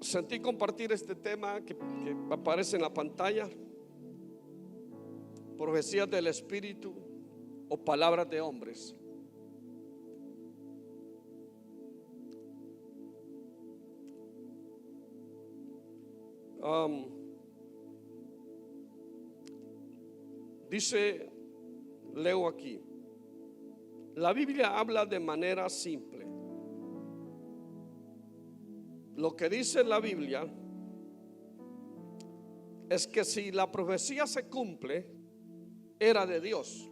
Sentí compartir este tema que aparece en la pantalla: profecías del Espíritu o palabras de hombres. Dice, leo aquí, la Biblia habla de manera simple. Lo que dice la Biblia es que si la profecía se cumple, era de Dios.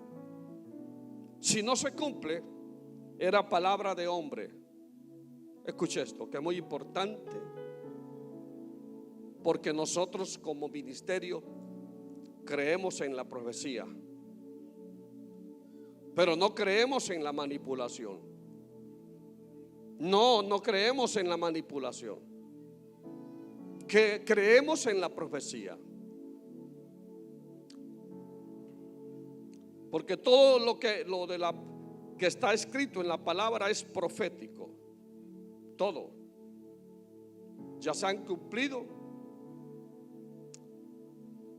Si no se cumple, era palabra de hombre. Escuche esto, que es muy importante, porque nosotros como ministerio creemos en la profecía, pero no creemos en la manipulación. No creemos en la manipulación. Que creemos en la profecía. Porque todo lo que está escrito en la palabra es profético. Todo. Ya se han cumplido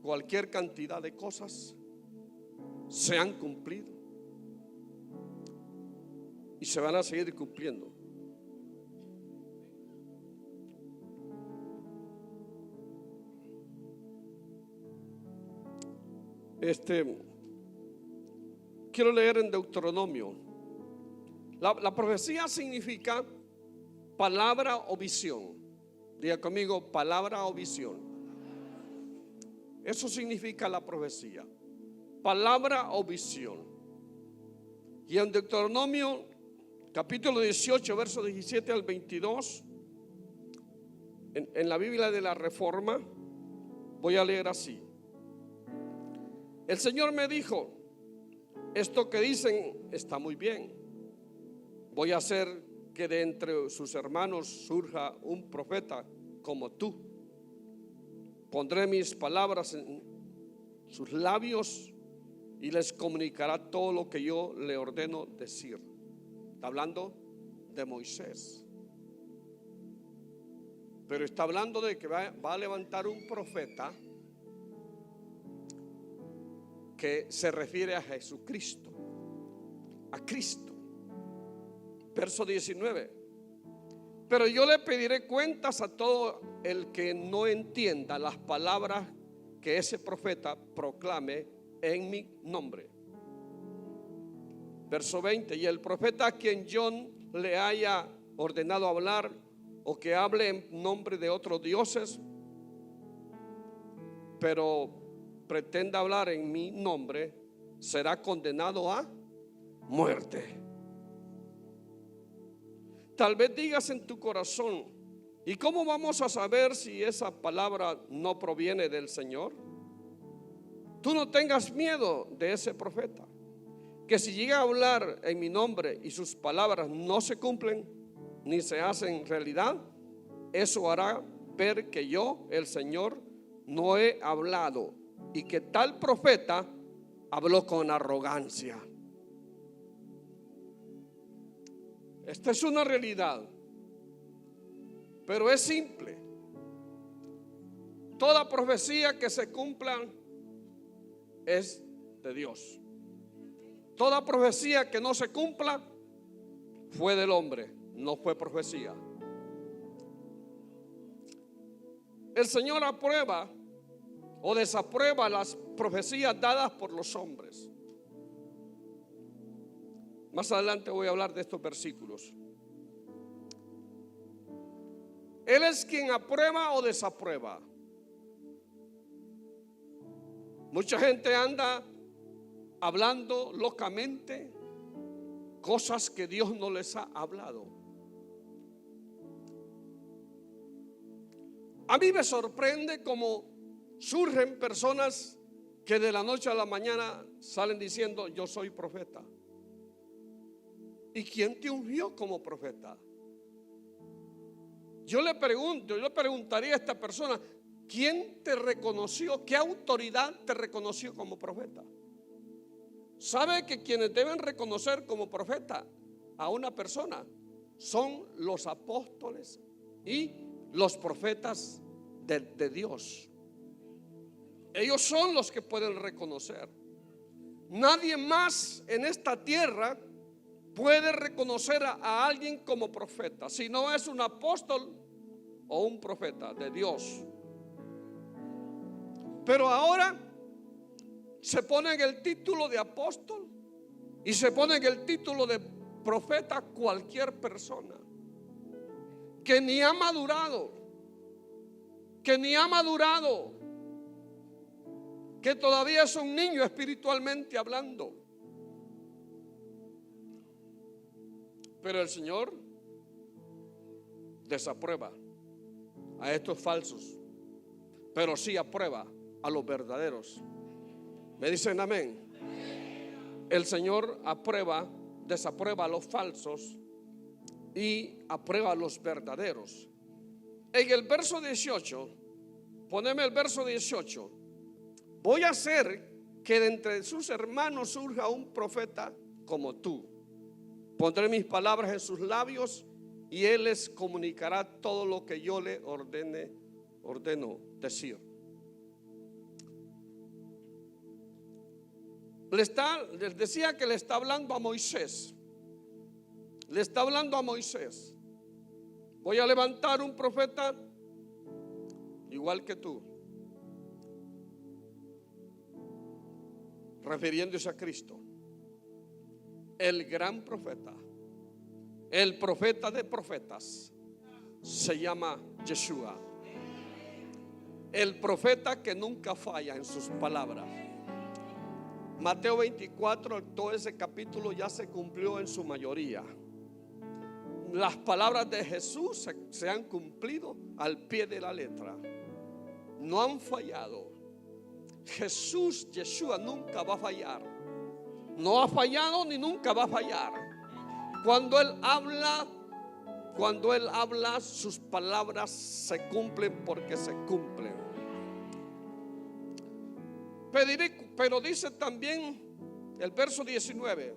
cualquier cantidad de cosas, se han cumplido y se van a seguir cumpliendo. Quiero leer en Deuteronomio. La profecía significa palabra o visión. Diga conmigo, palabra o visión. Eso significa la profecía, palabra o visión. Y en Deuteronomio capítulo 18, versos 17 al 22, en la Biblia de la Reforma, voy a leer así. El Señor me dijo: esto que dicen está muy bien. Voy a hacer que de entre sus hermanos surja un profeta como tú. Pondré mis palabras en sus labios y les comunicará todo lo que yo le ordeno decir. Está hablando de Moisés, pero está hablando de que va a levantar un profeta que se refiere a Jesucristo, a Cristo. Verso 19: pero yo le pediré cuentas a todo el que no entienda las palabras que ese profeta proclame en mi nombre. Verso 20: y el profeta a quien yo le haya ordenado hablar o que hable en nombre de otros dioses, pero pretenda hablar en mi nombre, será condenado a muerte. Tal vez digas en tu corazón: ¿y cómo vamos a saber si esa palabra no proviene del Señor? Tú no tengas miedo de ese profeta, que si llega a hablar en mi nombre y sus palabras no se cumplen ni se hacen realidad, eso hará ver que yo, el Señor, no he hablado y que tal profeta habló con arrogancia. Esta es una realidad, pero es simple. Toda profecía que se cumpla es de Dios. Toda profecía que no se cumpla fue del hombre, no fue profecía. El Señor aprueba o desaprueba las profecías dadas por los hombres. Más adelante voy a hablar de estos versículos. Él es quien aprueba o desaprueba. Mucha gente anda hablando locamente cosas que Dios no les ha hablado. A mí me sorprende cómo surgen personas que de la noche a la mañana salen diciendo: yo soy profeta. ¿Y quién te ungió como profeta? Yo le preguntaría a esta persona: ¿quién te reconoció? ¿Qué autoridad te reconoció como profeta? ¿Sabe que quienes deben reconocer como profeta a una persona son los apóstoles y los profetas de Dios. Ellos son los que pueden reconocer. Nadie más en esta tierra puede reconocer a alguien como profeta si no es un apóstol o un profeta de Dios. Pero ahora se pone en el título de apóstol y se pone en el título de profeta cualquier persona que ni ha madurado, que todavía es un niño espiritualmente hablando. Pero el Señor desaprueba a estos falsos, pero sí aprueba a los verdaderos. ¿Me dicen amén? El Señor desaprueba a los falsos y aprueba a los verdaderos. En el verso 18, poneme el verso 18. Voy a hacer que de entre sus hermanos surja un profeta como tú. Pondré mis palabras en sus labios y él les comunicará todo lo que yo le ordeno decir. Les decía que le está hablando a Moisés. Le está hablando a Moisés. Voy a levantar un profeta igual que tú, refiriéndose a Cristo, el gran profeta, el profeta de profetas, se llama Yeshua, el profeta que nunca falla en sus palabras. Mateo 24, todo ese capítulo ya se cumplió en su mayoría. Las palabras de Jesús se han cumplido al pie de la letra. No han fallado. Jesús, Yeshua, nunca va a fallar. No ha fallado ni nunca va a fallar. Cuando Él habla, sus palabras se cumplen porque se cumplen. Pero dice también el verso 19,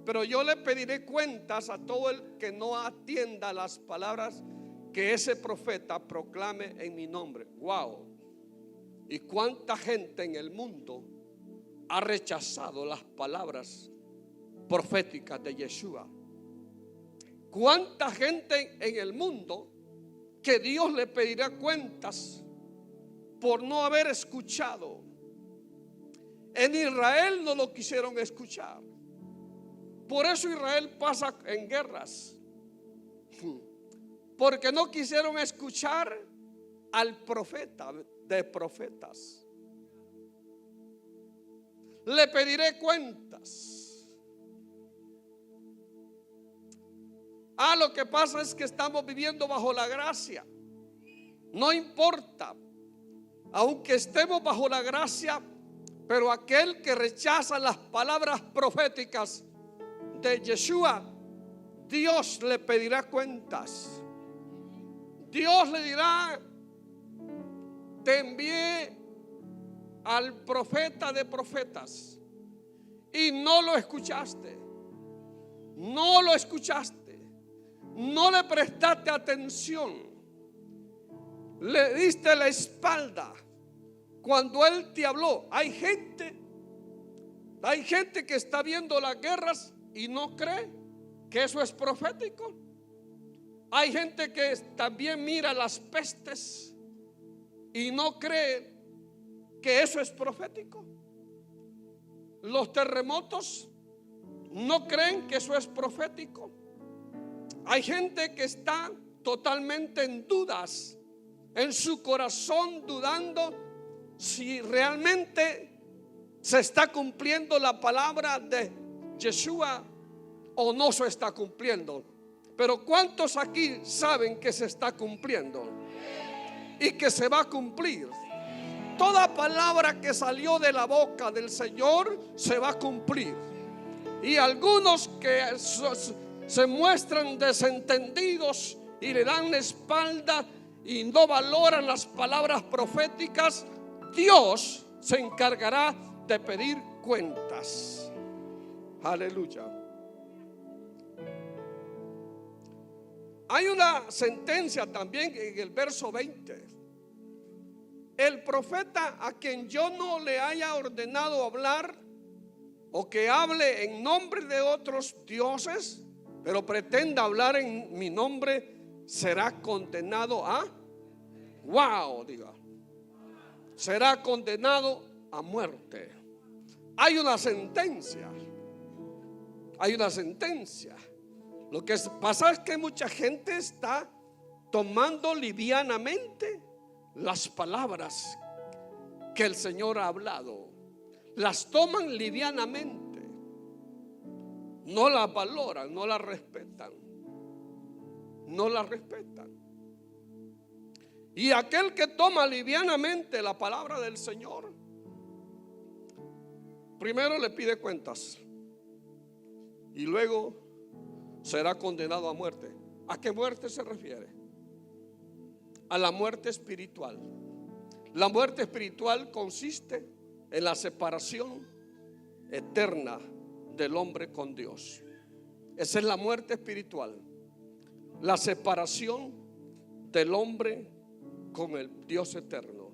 pero yo le pediré cuentas a todo el que no atienda las palabras que ese profeta proclame en mi nombre. Wow. Y cuánta gente en el mundo ha rechazado las palabras proféticas de Yeshua. Cuánta gente en el mundo que Dios le pedirá cuentas por no haber escuchado. En Israel no lo quisieron escuchar. Por eso Israel pasa en guerras, porque no quisieron escuchar al profeta de profetas. Le pediré cuentas. Lo que pasa es que estamos viviendo bajo la gracia. No importa, aunque estemos bajo la gracia, pero aquel que rechaza las palabras proféticas de Yeshua, Dios le pedirá cuentas. Dios le dirá: te envié al profeta de profetas y no lo escuchaste. No lo escuchaste. No le prestaste atención. Le diste la espalda cuando Él te habló. Hay gente que está viendo las guerras y no cree que eso es profético. Hay gente que también mira las pestes y no cree que eso es profético. Los terremotos no creen que eso es profético. Hay gente que está totalmente en dudas, en su corazón dudando si realmente se está cumpliendo la palabra de Yeshua o no se está cumpliendo. Pero ¿cuántos aquí saben que se está cumpliendo y que se va a cumplir? Toda palabra que salió de la boca del Señor se va a cumplir. Y algunos que se muestran desentendidos y le dan la espalda y no valoran las palabras proféticas, Dios se encargará de pedir cuentas. Aleluya. Hay una sentencia también en el verso 20. El profeta a quien yo no le haya ordenado hablar o que hable en nombre de otros dioses, pero pretenda hablar en mi nombre, será condenado a, diga, será condenado a muerte. Hay una sentencia. Hay una sentencia. Lo que pasa es que mucha gente está tomando livianamente las palabras que el Señor ha hablado. Las toman livianamente. No las valoran, no las respetan. No las respetan. Y aquel que toma livianamente la palabra del Señor, primero le pide cuentas y luego será condenado a muerte. ¿A qué muerte se refiere? A la muerte espiritual. La muerte espiritual consiste en la separación eterna del hombre con Dios. Esa es la muerte espiritual. La separación del hombre con el Dios eterno.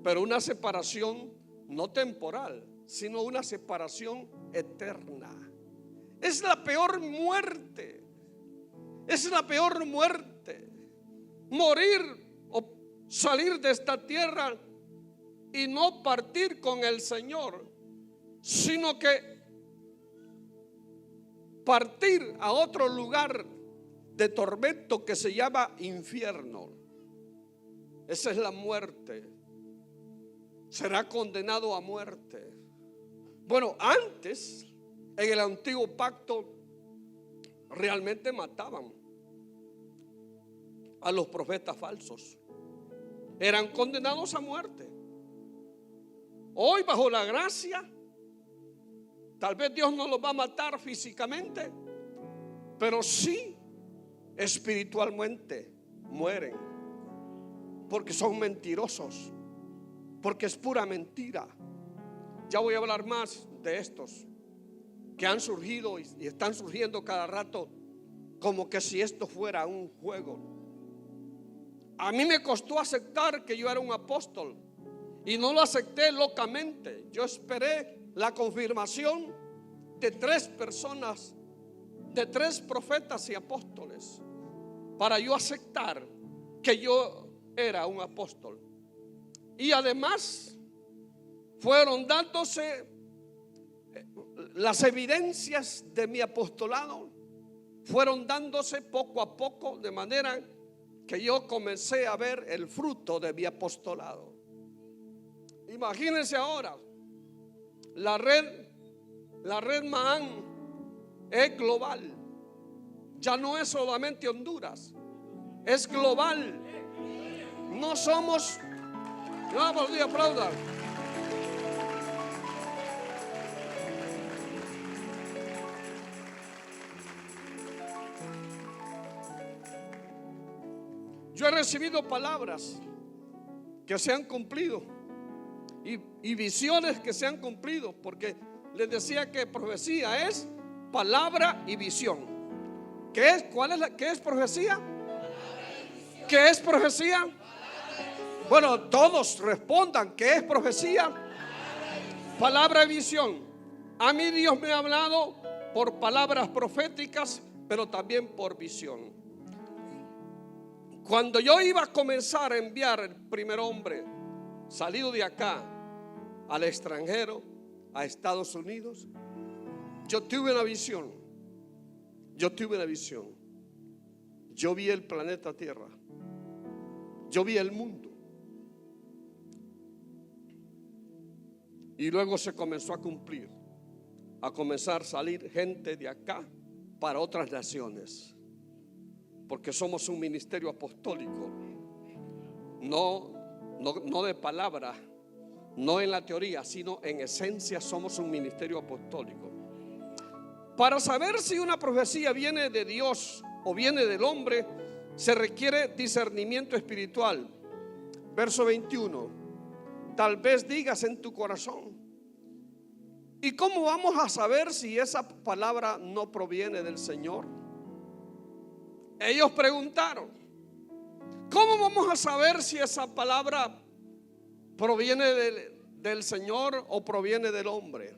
Pero una separación no temporal, sino una separación eterna. Es la peor muerte. Es la peor muerte. Morir o salir de esta tierra y no partir con el Señor, sino que partir a otro lugar de tormento que se llama infierno. Esa es la muerte. Será condenado a muerte. Bueno, antes, en el antiguo pacto, realmente mataban a los profetas falsos. Eran condenados a muerte. Hoy, bajo la gracia, tal vez Dios no los va a matar físicamente, pero sí espiritualmente mueren, porque son mentirosos, porque es pura mentira. Ya voy a hablar más de estos que han surgido y están surgiendo cada rato, como que si esto fuera un juego. A mí me costó aceptar que yo era un apóstol y no lo acepté locamente. Yo esperé la confirmación de 3 personas, de 3 profetas y apóstoles, para yo aceptar que yo era un apóstol. Y además fueron dándose las evidencias de mi apostolado, fueron dándose poco a poco, de manera que yo comencé a ver el fruto de mi apostolado. Imagínense ahora, la red Mahán es global. Ya no es solamente Honduras, es global. No somos, vamos, aplaudan. Yo he recibido palabras que se han cumplido y visiones que se han cumplido, porque les decía que profecía es palabra y visión. ¿Qué es? ¿Qué es profecía? ¿Qué es profecía? Bueno, todos respondan. ¿Qué es profecía? Palabra y visión. A mí Dios me ha hablado por palabras proféticas, pero también por visión. Cuando yo iba a comenzar a enviar el primer hombre salido de acá al extranjero, a Estados Unidos, yo tuve una visión. Yo vi el planeta Tierra. Yo vi el mundo. Y luego se comenzó a cumplir, a comenzar a salir gente de acá para otras naciones, porque somos un ministerio apostólico, no de palabra, no en la teoría, sino en esencia somos un ministerio apostólico. Para saber si una profecía viene de Dios o viene del hombre, se requiere discernimiento espiritual. Verso 21. Tal vez digas en tu corazón: ¿y cómo vamos a saber si esa palabra no proviene del Señor? ellos preguntaron: ¿cómo vamos a saber si esa palabra proviene del Señor o proviene del hombre?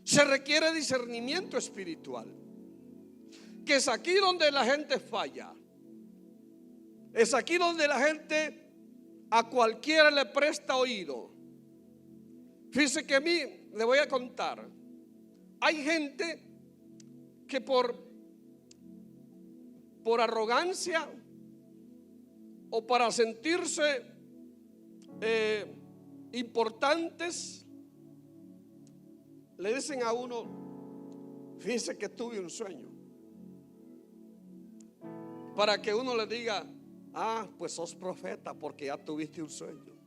Se requiere discernimiento espiritual, que es aquí donde la gente falla. Es aquí donde la gente a cualquiera le presta oído. Fíjese que a mí, le voy a contar, hay gente que por arrogancia o para sentirse importantes, le dicen a uno: fíjese que tuve un sueño, para que uno le diga: ah, pues sos profeta porque ya tuviste un sueño.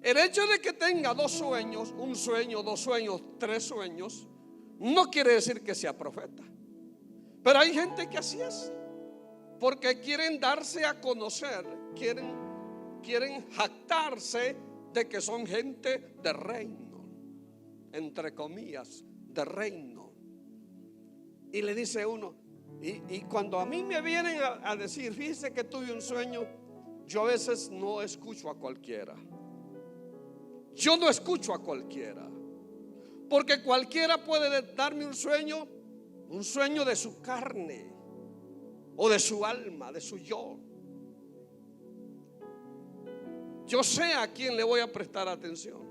El hecho de que tenga dos sueños, un sueño, dos sueños, tres sueños, no quiere decir que sea profeta. Pero hay gente que así es, porque quieren darse a conocer, quieren jactarse de que son gente de reino, entre comillas, de reino. Y le dice uno, y cuando a mí me vienen a decir: fíjese que tuve un sueño, yo a veces no escucho a cualquiera. Yo no escucho a cualquiera, porque cualquiera puede darme un sueño de su carne o de su alma, de su yo. Yo sé a quién le voy a prestar atención.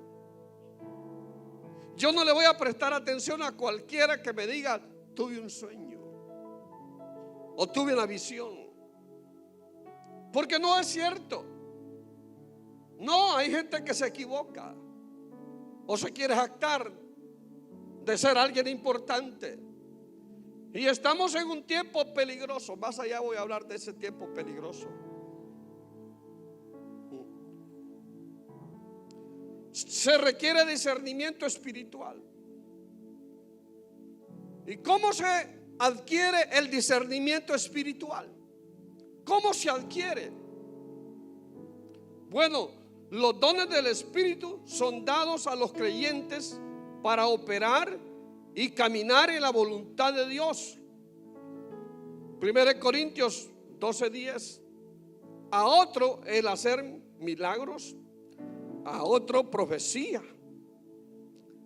Yo no le voy a prestar atención a cualquiera que me diga: tuve un sueño o tuve una visión, porque no es cierto. No, hay gente que se equivoca o se quiere jactar de ser alguien importante. Y estamos en un tiempo peligroso. Más allá voy a hablar de ese tiempo peligroso. Se requiere discernimiento espiritual. ¿Y cómo se adquiere el discernimiento espiritual? ¿Cómo se adquiere? Bueno, los dones del Espíritu son dados a los creyentes para operar y caminar en la voluntad de Dios. 1 Corintios 12:10. A otro el hacer milagros, a otro profecía,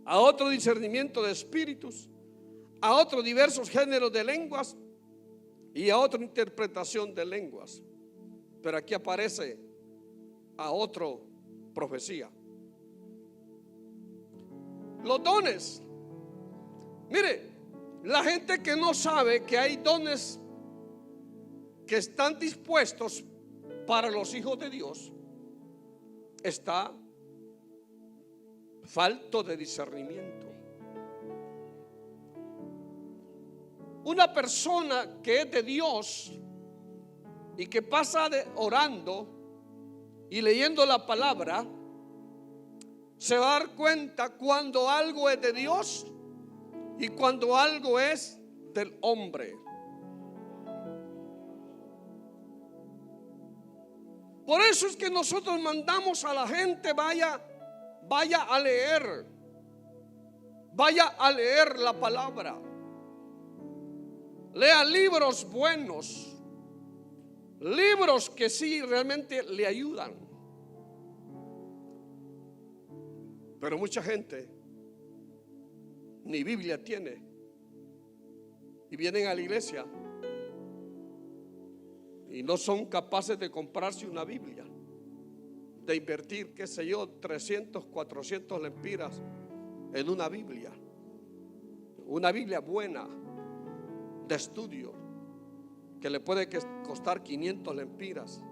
a otro discernimiento de espíritus, a otro diversos géneros de lenguas y a otra interpretación de lenguas. Pero aquí aparece a otro profecía. Los dones. Mire, la gente que no sabe que hay dones que están dispuestos para los hijos de Dios, está falto de discernimiento. Una persona que es de Dios y que pasa orando y leyendo la palabra, se va a dar cuenta cuando algo es de Dios y cuando algo es del hombre. Por eso es que nosotros mandamos a la gente: vaya a leer, vaya a leer la palabra, lea libros buenos, libros que sí realmente le ayudan. Pero mucha gente ni Biblia tiene y vienen a la iglesia y no son capaces de comprarse una Biblia, de invertir, qué sé yo, 300, 400 lempiras en una Biblia buena de estudio, que le puede costar 500 lempiras.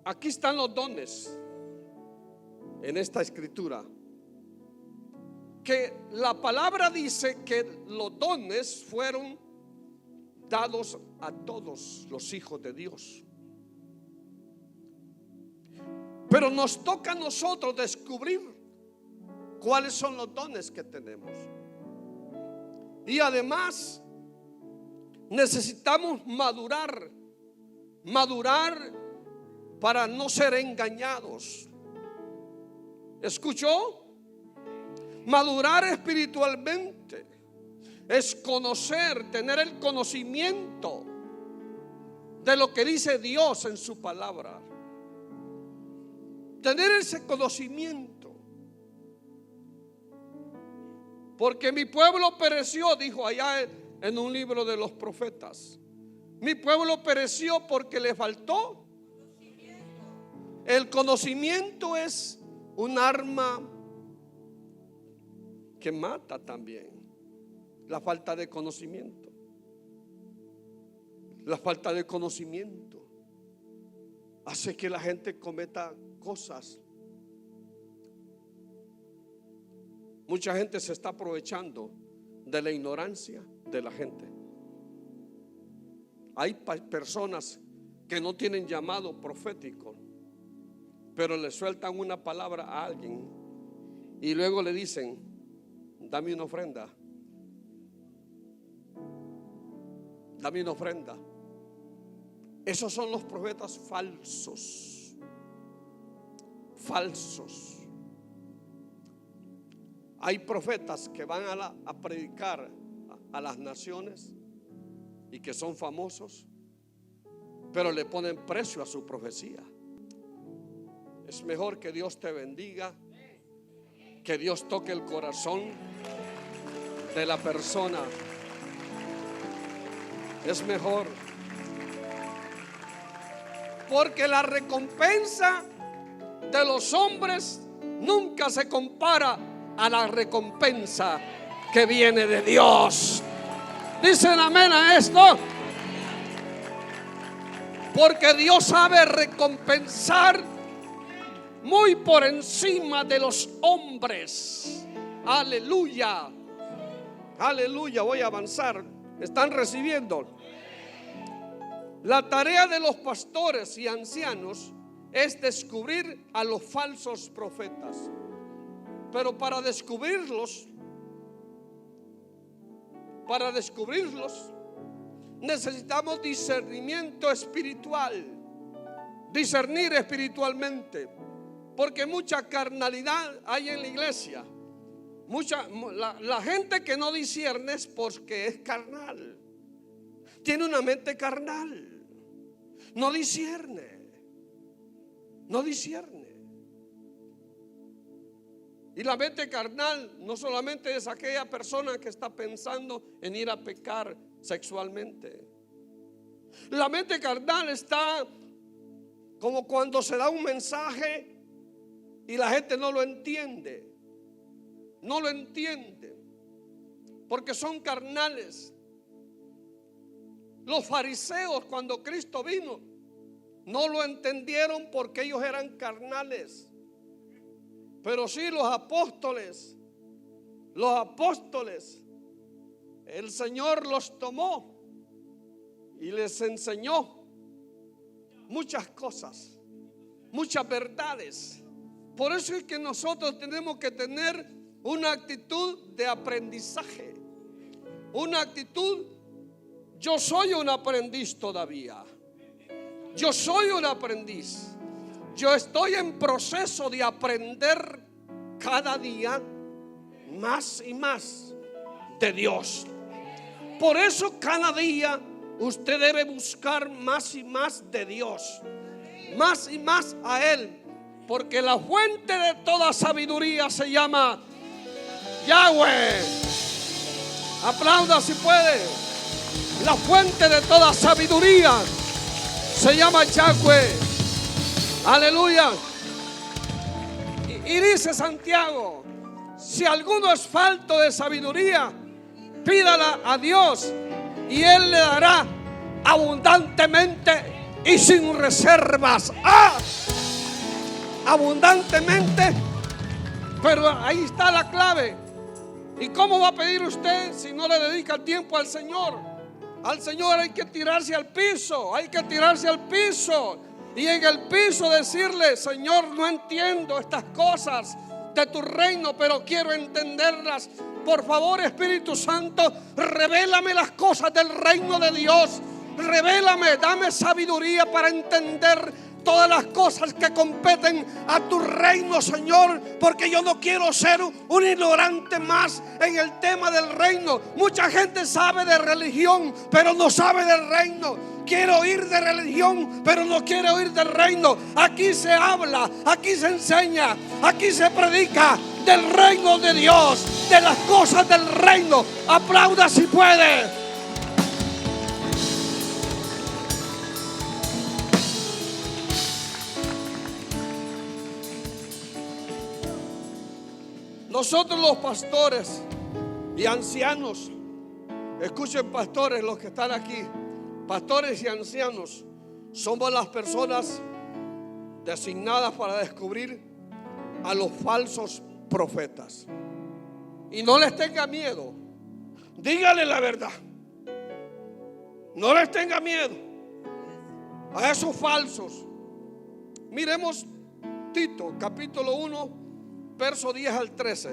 Aquí están los dones en esta escritura, que la palabra dice que los dones fueron dados a todos los hijos de Dios. Pero nos toca a nosotros descubrir cuáles son los dones que tenemos. Y además necesitamos madurar madurar para no ser engañados. ¿Escuchó? Madurar espiritualmente es conocer, tener el conocimiento de lo que dice Dios en su palabra. Tener ese conocimiento. Porque mi pueblo pereció, dijo allá en un libro de los profetas. Mi pueblo pereció porque le faltó. El conocimiento es un arma que mata también. La falta de conocimiento. La falta de conocimiento hace que la gente cometa cosas. Mucha gente se está aprovechando de la ignorancia de la gente. Hay personas que no tienen llamado profético, pero le sueltan una palabra a alguien y luego le dicen: dame una ofrenda, dame una ofrenda. Esos son los profetas falsos. Falsos. Hay profetas que van a predicar a las naciones y que son famosos, pero le ponen precio a su profecía. Es mejor que Dios te bendiga, que Dios toque el corazón de la persona. Es mejor, porque la recompensa de los hombres nunca se compara a la recompensa que viene de Dios. Dicen amén a esto. Porque Dios sabe recompensar muy por encima de los hombres. Aleluya. Aleluya. Voy a avanzar. ¿Están recibiendo? La tarea de los pastores y ancianos es descubrir a los falsos profetas. Pero para descubrirlos necesitamos discernimiento espiritual. Discernir espiritualmente. Porque mucha carnalidad hay en la iglesia. La gente que no discierne es porque es carnal. Tiene una mente carnal. No discierne. No discierne. Y la mente carnal no solamente es aquella persona que está pensando en ir a pecar sexualmente. La mente carnal está como cuando se da un mensaje y la gente no lo entiende. No lo entiende porque son carnales. Los fariseos, cuando Cristo vino, no lo entendieron porque ellos eran carnales. Pero sí los apóstoles, el Señor los tomó y les enseñó muchas cosas, muchas verdades. Por eso es que nosotros tenemos que tener una actitud de aprendizaje. Una actitud: yo soy un aprendiz todavía. Yo soy un aprendiz. Yo estoy en proceso de aprender cada día más y más de Dios. Por eso cada día usted debe buscar más y más de Dios, más y más a Él, porque la fuente de toda sabiduría se llama Yahweh. Aplauda si puede. La fuente de toda sabiduría se llama Yahweh. Aleluya. Y dice Santiago: si alguno es falto de sabiduría, pídala a Dios y Él le dará abundantemente y sin reservas. Abundantemente. Pero ahí está la clave. ¿Y cómo va a pedir usted si no le dedica tiempo al Señor? Al Señor hay que tirarse al piso. Hay que tirarse al piso. Y en el piso decirle: Señor, no entiendo estas cosas de tu reino, pero quiero entenderlas. Por favor, Espíritu Santo, revélame las cosas del reino de Dios. Revélame, dame sabiduría para entender todas las cosas que competen a tu reino, Señor, porque yo no quiero ser un ignorante más en el tema del reino. Mucha gente sabe de religión, pero no sabe del reino. Quiere oír de religión, pero no quiere oír del reino. Aquí se habla, aquí se enseña, aquí se predica del reino de Dios, de las cosas del reino. Aplauda si puede. Nosotros los pastores y ancianos, escuchen pastores los que están aquí, pastores y ancianos, somos las personas designadas para descubrir a los falsos profetas. Y no les tenga miedo, dígale la verdad, no les tenga miedo a esos falsos. Miremos Tito capítulo 1 verso 10 al 13.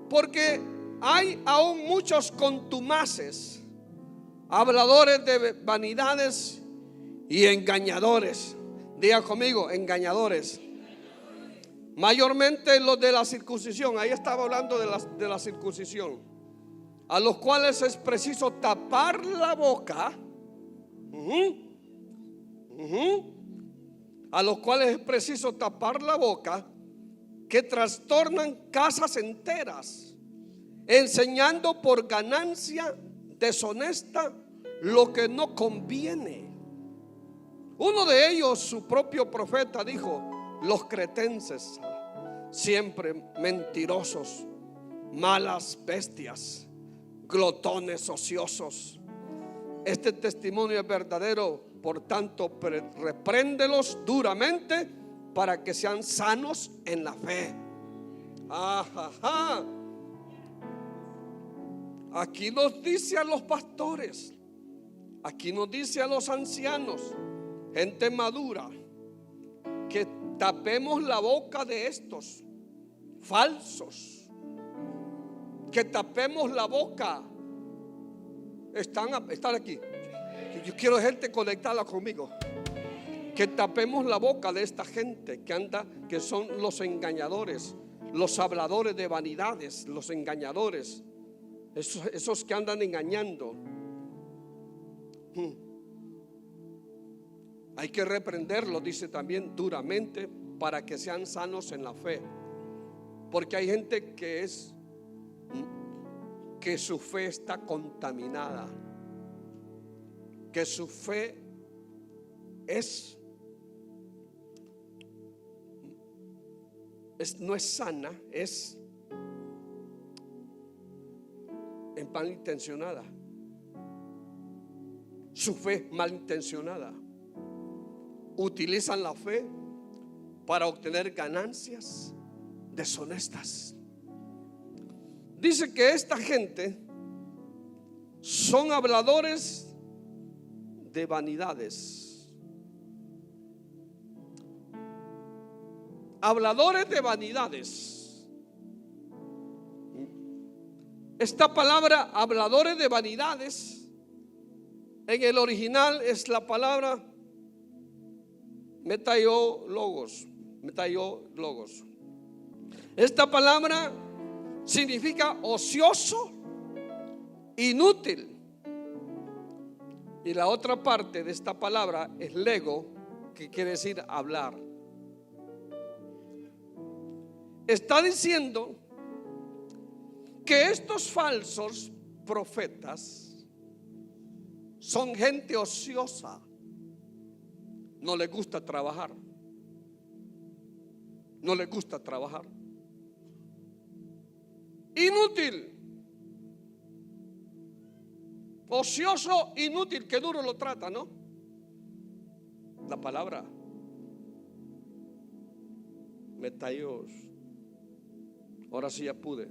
Porque hay aún muchos contumaces, habladores de vanidades y engañadores. Diga conmigo, engañadores. Mayormente los de la circuncisión. Ahí estaba hablando de la circuncisión. A los cuales es preciso tapar la boca. A los cuales es preciso tapar la boca, que trastornan casas enteras, enseñando por ganancia deshonesta lo que no conviene. Uno de ellos, su propio profeta, dijo: los cretenses, siempre mentirosos, malas bestias, glotones ociosos. Este testimonio es verdadero, por tanto repréndelos duramente para que sean sanos en la fe. Aquí nos dice a los pastores, aquí nos dice a los ancianos, gente madura, que tapemos la boca de estos falsos, que tapemos la boca. Están aquí. Yo quiero gente conectada conmigo. Que tapemos la boca de esta gente que son los engañadores, los habladores de vanidades, los engañadores, esos que andan engañando. Hay que reprenderlos, dice también, duramente, para que sean sanos en la fe. Porque hay gente que su fe está contaminada, que su fe no es sana, es malintencionada. Su fe malintencionada. Utilizan la fe para obtener ganancias deshonestas. Dice que esta gente son habladores de vanidades. Habladores de vanidades. Esta palabra habladores de vanidades en el original es la palabra metaiologos. Esta palabra significa ocioso, inútil. Y la otra parte de esta palabra es lego, que quiere decir hablar. Está diciendo que estos falsos profetas son gente ociosa, no les gusta trabajar, inútil, ocioso, inútil. Qué duro lo trata, ¿no? La palabra metaios. Ahora sí ya pude.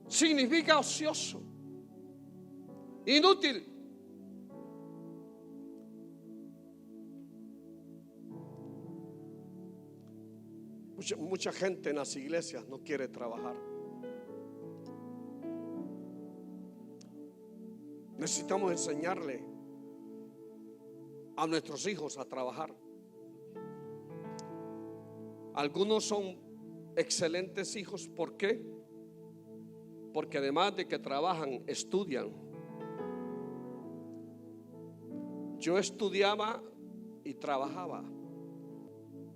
Significa ocioso, inútil. Mucha gente en las iglesias no quiere trabajar. Necesitamos enseñarle a nuestros hijos a trabajar. Algunos son excelentes hijos. ¿Por qué? Porque además de que trabajan, estudian. Yo estudiaba y trabajaba.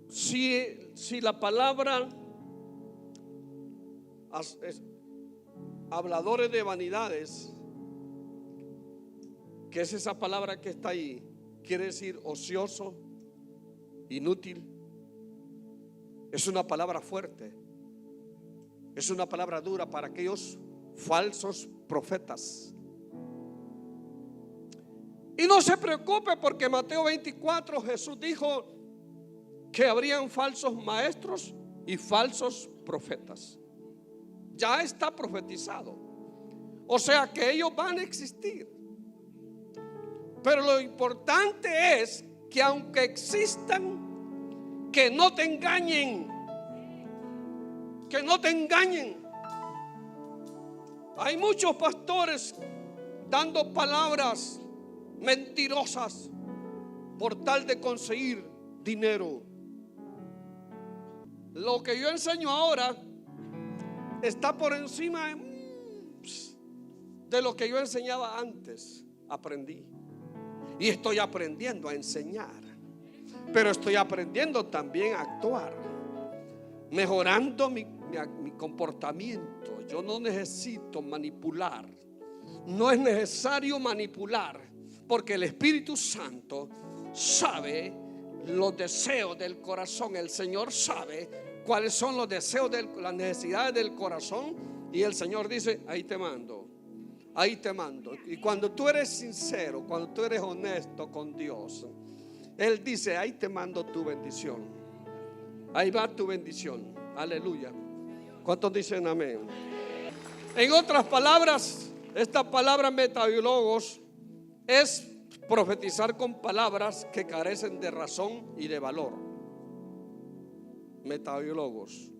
Si la palabra habladores de vanidades, que es esa palabra que está ahí, quiere decir ocioso, inútil, es una palabra fuerte, es una palabra dura para aquellos falsos profetas. Y no se preocupe, porque en Mateo 24 Jesús dijo que habrían falsos maestros y falsos profetas. Ya está profetizado. O sea que ellos van a existir. Pero lo importante es que aunque existan, que no te engañen. Que no te engañen. Hay muchos pastores dando palabras mentirosas por tal de conseguir dinero. Lo que yo enseño ahora está por encima de lo que yo enseñaba antes. Aprendí y estoy aprendiendo a enseñar, pero estoy aprendiendo también a actuar, mejorando mi comportamiento. Yo no necesito manipular. No es necesario manipular, porque el Espíritu Santo sabe los deseos del corazón. El Señor sabe cuáles son los deseos, las necesidades del corazón. Y el Señor dice: ahí te mando, ahí te mando. Y cuando tú eres sincero, cuando tú eres honesto con Dios, Él dice: ahí te mando tu bendición. Ahí va tu bendición. Aleluya. ¿Cuántos dicen amén? En otras palabras, esta palabra metabiólogos es profetizar con palabras que carecen de razón y de valor. Metabiólogos.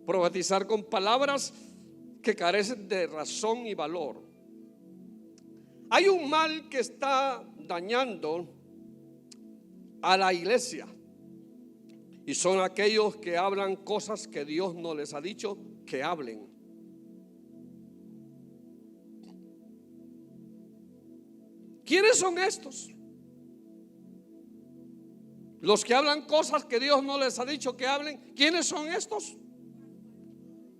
Profetizar con palabras que carecen de razón y valor. Hay un mal que está dañando a la iglesia, y son aquellos que hablan cosas que Dios no les ha dicho que hablen. ¿Quiénes son estos? Los que hablan cosas que Dios no les ha dicho que hablen. ¿Quiénes son estos?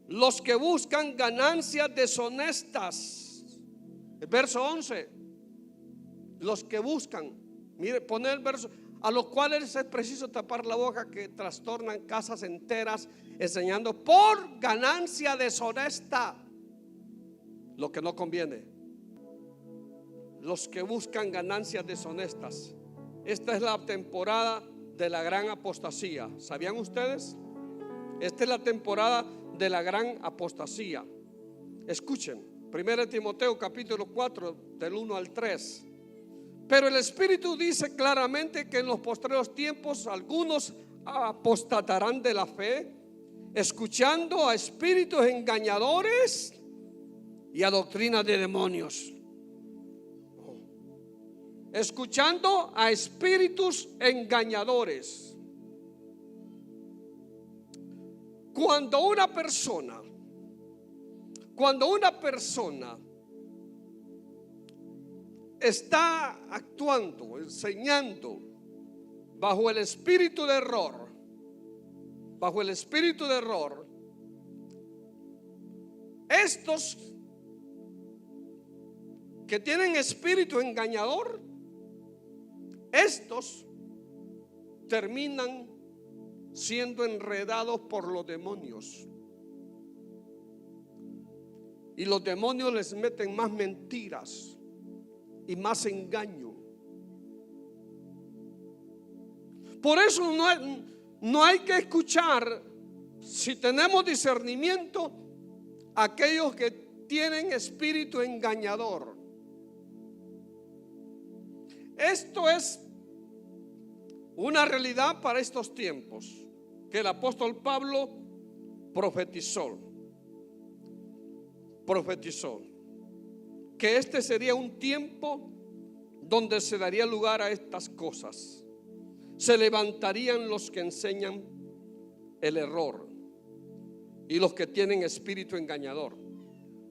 Los que buscan ganancias deshonestas. El verso 11. Los que buscan, mire, pone el verso, a los cuales es preciso tapar la boca, que trastornan casas enteras, enseñando por ganancia deshonesta lo que no conviene. Los que buscan ganancias deshonestas. Esta es la temporada de la gran apostasía. ¿Sabían ustedes? Esta es la temporada de la gran apostasía. Escuchen, 1 Timoteo capítulo 4 del 1 al 3. Pero el Espíritu dice claramente que en los postreros tiempos algunos apostatarán de la fe, escuchando a espíritus engañadores y a doctrina de demonios. Escuchando a espíritus engañadores. Cuando una persona está actuando, enseñando bajo el espíritu de error, estos que tienen espíritu engañador, estos terminan siendo enredados por los demonios. Y los demonios les meten más mentiras y más engaño. Por eso no hay que escuchar, si tenemos discernimiento, aquellos que tienen espíritu engañador. Esto es una realidad para estos tiempos que el apóstol Pablo profetizó. que este sería un tiempo donde se daría lugar a estas cosas. Se levantarían los que enseñan el error y los que tienen espíritu engañador.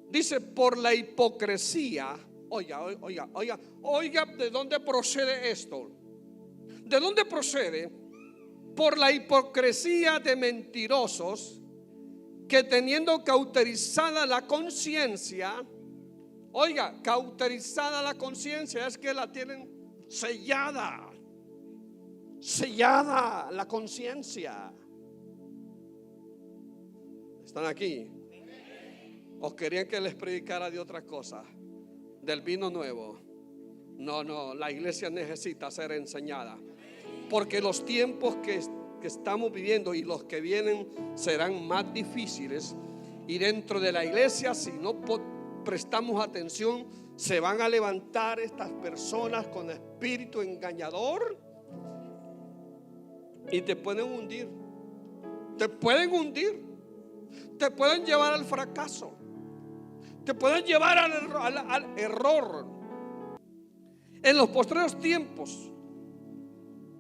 Dice, por la hipocresía. Oiga, ¿de dónde procede esto? ¿De dónde procede? Por la hipocresía de mentirosos que, teniendo cauterizada la conciencia, cauterizada la conciencia es que la tienen sellada la conciencia. ¿Están aquí? ¿O querían que les predicara de otra cosa? Del vino nuevo. No, la iglesia necesita ser enseñada, porque los tiempos que estamos viviendo y los que vienen serán más difíciles. Y dentro de la iglesia, si no prestamos atención, se van a levantar estas personas con espíritu engañador y te pueden hundir. Te pueden hundir. Te pueden llevar al fracaso. Te pueden llevar al error. En los postreros tiempos,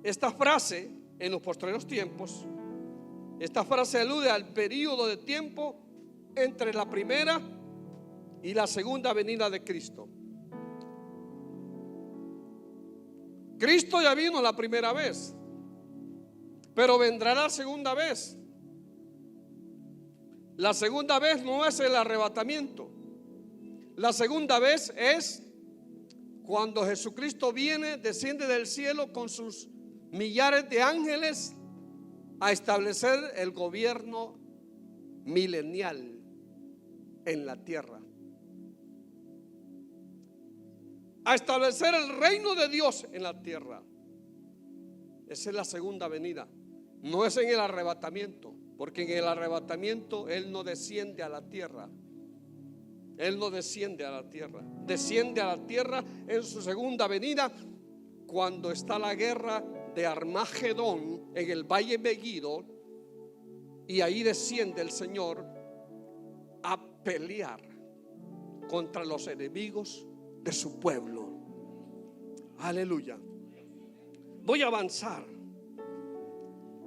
esta frase, en los postreros tiempos, esta frase alude al periodo de tiempo entre la primera y la segunda venida de Cristo. Cristo ya vino la primera vez, pero vendrá la segunda vez. La segunda vez no es el arrebatamiento. La segunda vez es cuando Jesucristo viene, desciende del cielo con sus millares de ángeles a establecer el gobierno milenial en la tierra, a establecer el reino de Dios en la tierra. Esa es la segunda venida. No es en el arrebatamiento, porque en el arrebatamiento Él no desciende a la tierra. Él no desciende a la tierra. Desciende a la tierra en su segunda venida, cuando está la guerra de Armagedón en el valle Megiddo, y ahí desciende el Señor a pelear contra los enemigos de su pueblo. Aleluya. Voy a avanzar.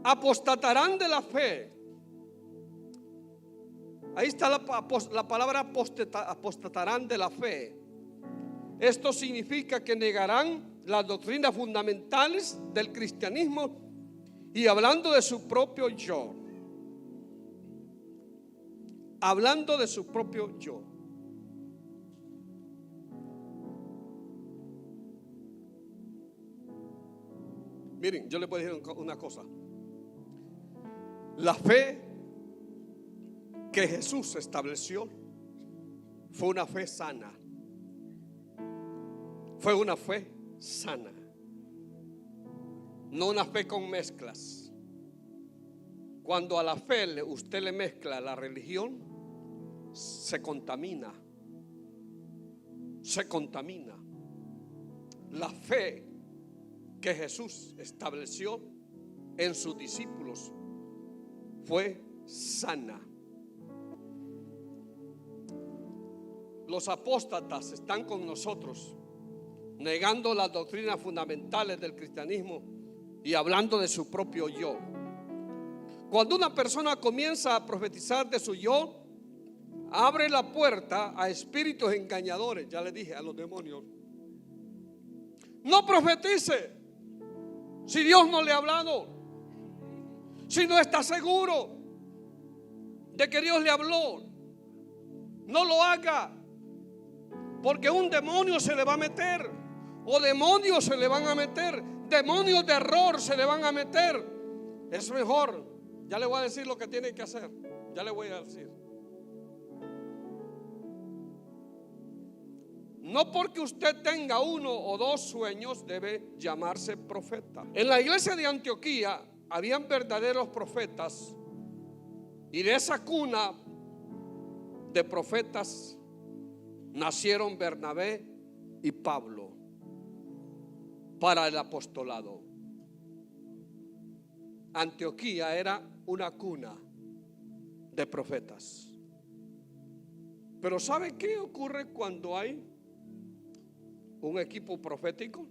Apostatarán de la fe. Ahí está la palabra apostatarán de la fe. Esto significa que negarán las doctrinas fundamentales del cristianismo y hablando de su propio yo. Hablando de su propio yo. Miren, yo les voy a decir una cosa. La fe que Jesús estableció fue una fe sana. Fue una fe sana, no una fe con mezclas. Cuando a la fe usted le mezcla la religión, se contamina. Se contamina. La fe que Jesús estableció en sus discípulos fue sana. Los apóstatas están con nosotros, negando las doctrinas fundamentales del cristianismo y hablando de su propio yo. Cuando una persona comienza a profetizar de su yo, abre la puerta a espíritus engañadores. Ya le dije, a los demonios. No profetice si Dios no le ha hablado, si no está seguro de que Dios le habló. No lo haga, porque un demonio se le va a meter, o demonios se le van a meter, demonios de error se le van a meter. Es mejor, ya le voy a decir lo que tiene que hacer. Ya le voy a decir. No porque usted tenga uno o dos sueños debe llamarse profeta. En la iglesia de Antioquía habían verdaderos profetas, y de esa cuna de profetas nacieron Bernabé y Pablo para el apostolado. Antioquía era una cuna de profetas. Pero ¿sabe qué ocurre cuando hay un equipo profético,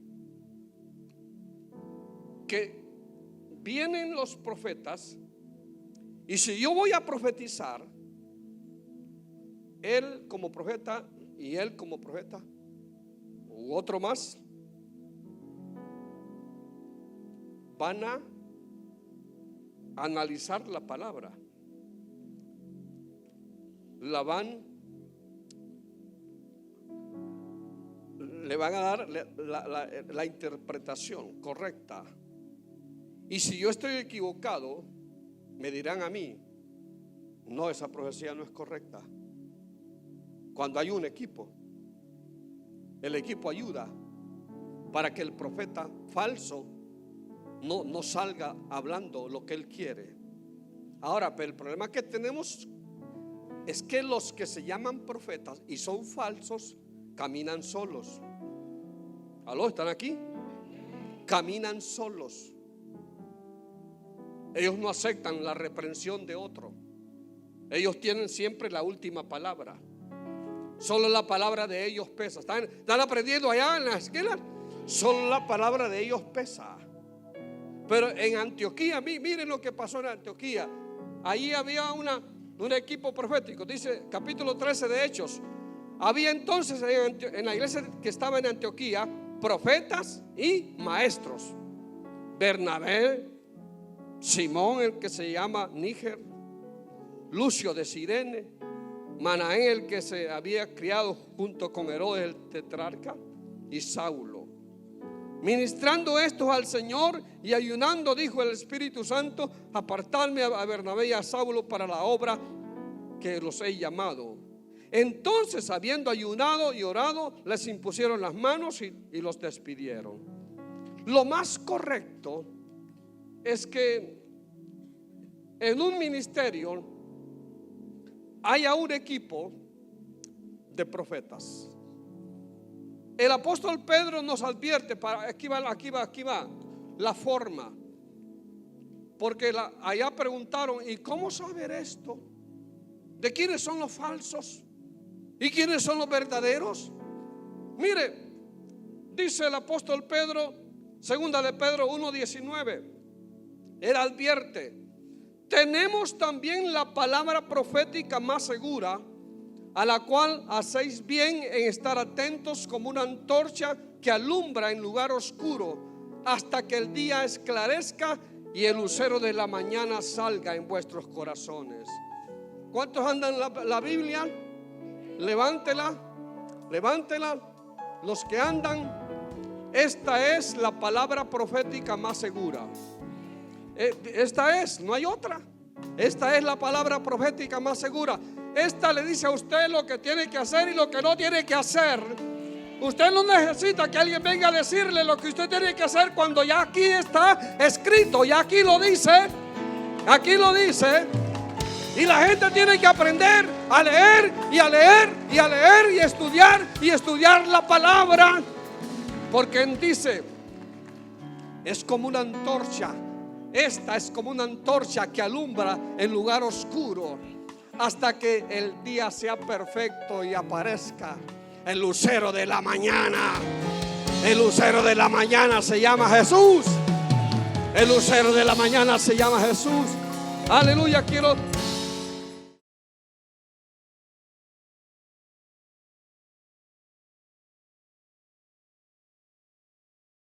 que vienen los profetas, y si yo voy a profetizar, él como profeta y él como profeta, u otro más, van a analizar la palabra, le van a dar la interpretación correcta. Y si yo estoy equivocado, me dirán a mí: no, esa profecía no es correcta. Cuando hay un equipo, el equipo ayuda para que el profeta falso no salga hablando lo que él quiere. Ahora, pero el problema que tenemos es que los que se llaman profetas y son falsos caminan solos. ¿Aló? ¿Están aquí? Caminan solos. Ellos no aceptan la reprensión de otro. Ellos tienen siempre la última palabra. Solo la palabra de ellos pesa. ¿Están aprendiendo allá en la esquina? Solo la palabra de ellos pesa. Pero en Antioquía, miren lo que pasó en Antioquía. Allí había un equipo profético. Dice capítulo 13 de Hechos. Había entonces en la iglesia que estaba en Antioquía profetas y maestros: Bernabé, Simón, el que se llama Níger, Lucio de Cirene, Manaén, el que se había criado junto con Herodes el tetrarca, y Saulo. Ministrando estos al Señor y ayunando, dijo el Espíritu Santo: apartarme a Bernabé y a Saulo para la obra que los he llamado. Entonces, habiendo ayunado y orado, les impusieron las manos y los despidieron. Lo más correcto es que en un ministerio haya un equipo de profetas. El apóstol Pedro nos advierte, aquí va la forma, porque allá preguntaron: ¿y cómo saber esto? ¿De quiénes son los falsos y quiénes son los verdaderos? Mire, dice el apóstol Pedro, segunda de Pedro 1:19, él advierte: tenemos también la palabra profética más segura, a la cual hacéis bien en estar atentos como una antorcha que alumbra en lugar oscuro, hasta que el día esclarezca y el lucero de la mañana salga en vuestros corazones. ¿Cuántos andan la Biblia? Levántela. Los que andan, esta es la palabra profética más segura. Esta es, no hay otra. Esta es la palabra profética más segura. Esta le dice a usted lo que tiene que hacer y lo que no tiene que hacer. Usted no necesita que alguien venga a decirle lo que usted tiene que hacer cuando ya aquí está escrito, ya aquí lo dice. Aquí lo dice. Y la gente tiene que aprender a leer y a leer y a leer y estudiar la palabra. Porque dice, es como una antorcha. Esta es como una antorcha que alumbra en lugar oscuro, hasta que el día sea perfecto y aparezca el lucero de la mañana. El lucero de la mañana se llama Jesús. El lucero de la mañana se llama Jesús. Aleluya. Quiero